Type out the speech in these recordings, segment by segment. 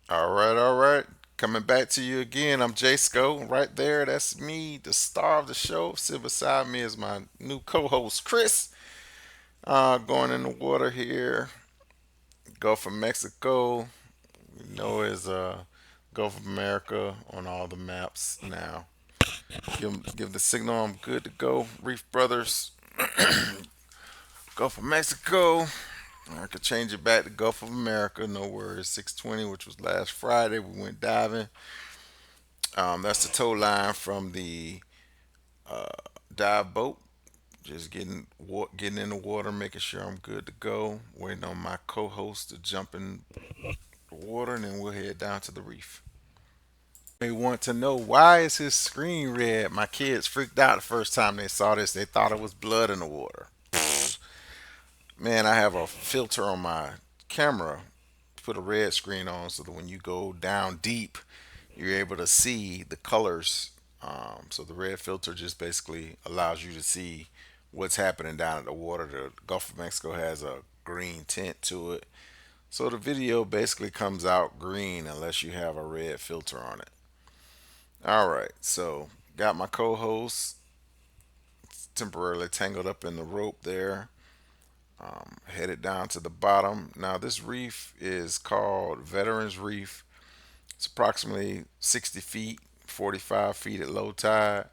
All right. Coming back to you again. I'm Jay Sco. Right there, that's me, the star of the show. Sitting beside me is my new co-host Chris. Going in the water here. Gulf of Mexico. You know is Gulf of America on all the maps now. Give the signal. I'm good to go. Reef Brothers. Gulf of Mexico. I could change it back to Gulf of America. No worries. 620, which was last Friday. We went diving. That's the tow line from the dive boat. Just getting in the water, making sure I'm good to go. Waiting on my co-host to jump in the water, and then we'll head down to the reef. They want to know why is his screen red. My kids freaked out the first time they saw this. They thought it was blood in the water. Man, I have a filter on my camera. Put a red screen on so that when you go down deep, you're able to see the colors. So the red filter just basically allows you to see what's happening down at the water. The Gulf of Mexico has a green tint to it. So the video basically comes out green unless you have a red filter on it. All right, so got my co-host temporarily tangled up in the rope there. Headed down to the bottom. Now this reef is called Veterans Reef. It's approximately 60 feet, 45 feet at low tide.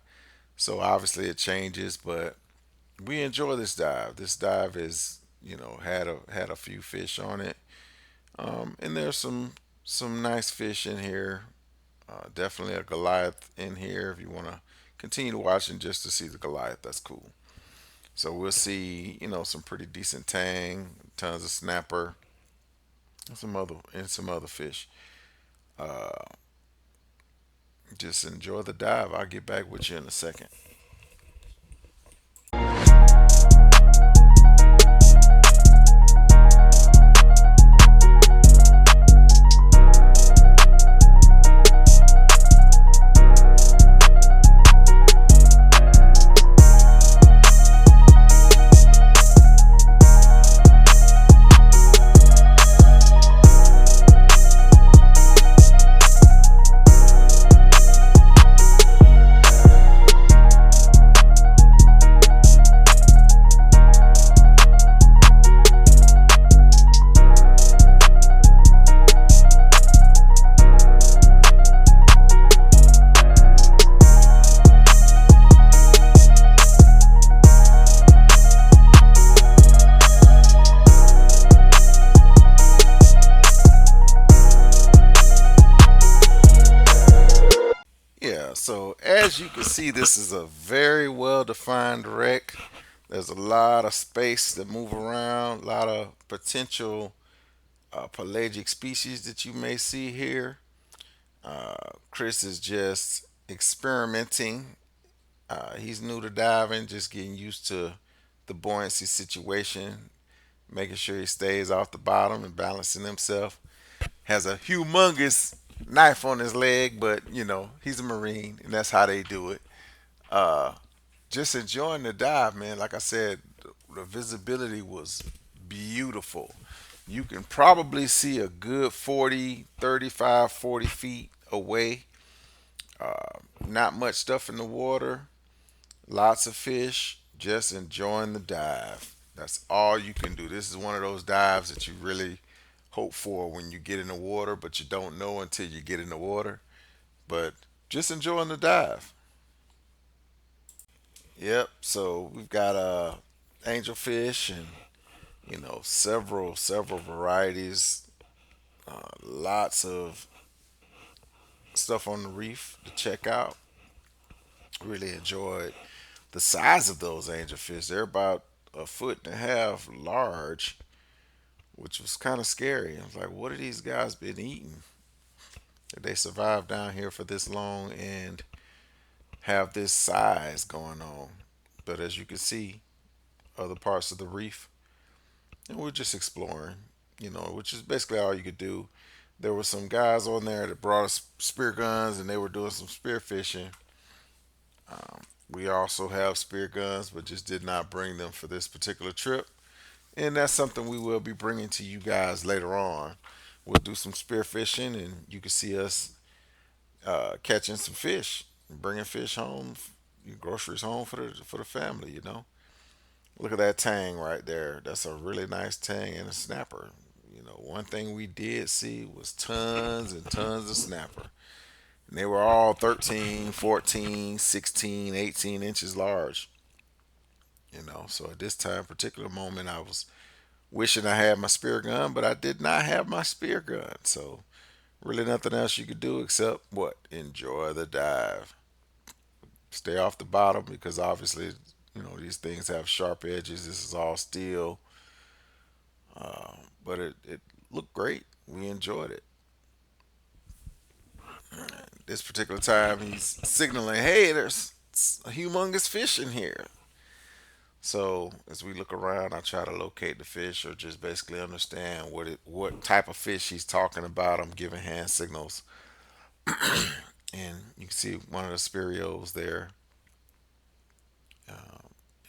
So obviously it changes, but we enjoy this dive. This dive is, had a few fish on it, and there's some nice fish in here. Definitely a Goliath in here. If you want to continue watching just to see the Goliath, that's cool. So we'll see, some pretty decent tang, tons of snapper, and some other fish. Uh, just enjoy the dive. I'll get back with you in a second. Yeah, so as you can see, this is a very well defined wreck. There's a lot of space to move around, a lot of potential pelagic species that you may see here. Chris is just experimenting. He's new to diving, just getting used to the buoyancy situation, making sure he stays off the bottom and balancing himself. Has a humongous knife on his leg, but he's a Marine, and that's how they do it. Uh, just enjoying the dive, man. Like I said, the visibility was beautiful. You can probably see a good 40, 35, 40 feet away. Not much stuff in the water, lots of fish, just enjoying the dive. That's all you can do. This is one of those dives that you really hope for when you get in the water, but you don't know until you get in the water. But just enjoying the dive. Yep. So we've got angelfish and several varieties. Lots of stuff on the reef to check out. Really enjoyed the size of those angelfish. They're about a foot and a half large, which was kind of scary. I was like, what have these guys been eating? They survived down here for this long and have this size going on. But as you can see, other parts of the reef, and we're just exploring, which is basically all you could do. There were some guys on there that brought us spear guns and they were doing some spear fishing. We also have spear guns, but just did not bring them for this particular trip. And that's something we will be bringing to you guys later on. we'll do some spearfishing, and you can see us catching some fish, bringing fish home, groceries home for the family. Look at that tang right there. That's a really nice tang and a snapper. One thing we did see was tons and tons of snapper. And they were all 13, 14, 16, 18 inches large. So at this time, particular moment, I was wishing I had my spear gun, but I did not have my spear gun. So really nothing else you could do except what? Enjoy the dive. Stay off the bottom because obviously, these things have sharp edges. This is all steel, but it looked great. We enjoyed it. This particular time, he's signaling, "Hey, there's a humongous fish in here." So as we look around, I try to locate the fish or just basically understand what type of fish he's talking about. I'm giving hand signals, and you can see one of the spirios there.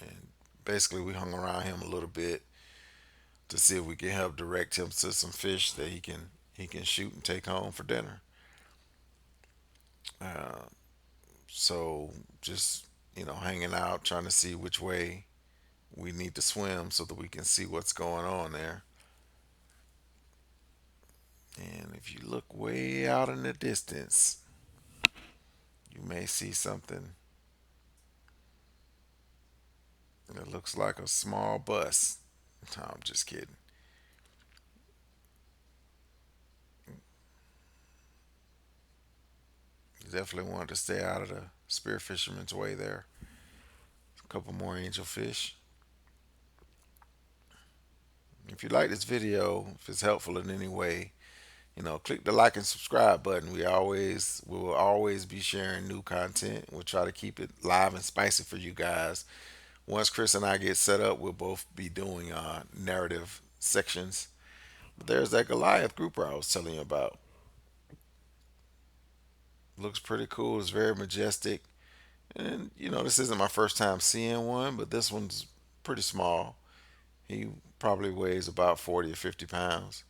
And basically, we hung around him a little bit to see if we can help direct him to some fish that he can shoot and take home for dinner. Uh, so just hanging out, trying to see which way we need to swim so that we can see what's going on there. And if you look way out in the distance, you may see something that looks like a small bus. No, I'm just kidding. You definitely want to stay out of the spear fisherman's way there. A couple more angelfish. If you like this video, if it's helpful in any way, click the like and subscribe button. We will always be sharing new content. We'll try to keep it live and spicy for you guys. Once Chris and I get set up, we'll both be doing narrative sections. But there's that Goliath grouper I was telling you about. Looks pretty cool. It's very majestic. And this isn't my first time seeing one, but this one's pretty small. He probably weighs about 40 or 50 pounds.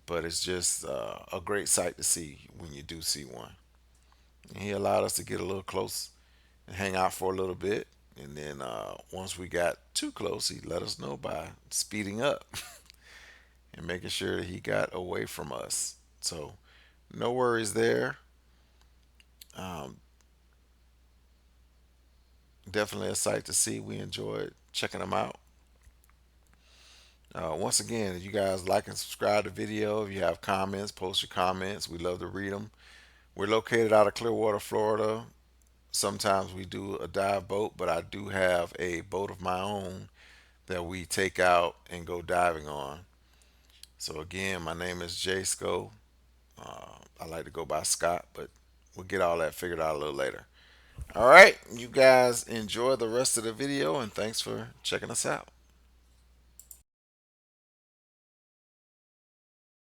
But it's just a great sight to see when you do see one. And he allowed us to get a little close and hang out for a little bit. And then once we got too close, he let us know by speeding up and making sure that he got away from us. So no worries there. Um, Definitely a sight to see. We enjoyed checking them out. Once again, if you guys like and subscribe to the video, if you have comments, post your comments. We love to read them. We're located out of Clearwater, Florida. Sometimes we do a dive boat, but I do have a boat of my own that we take out and go diving on. So again, my name is Jay Sco. I like to go by Scott, but we'll get all that figured out a little later. All right, you guys enjoy the rest of the video, and thanks for checking us out.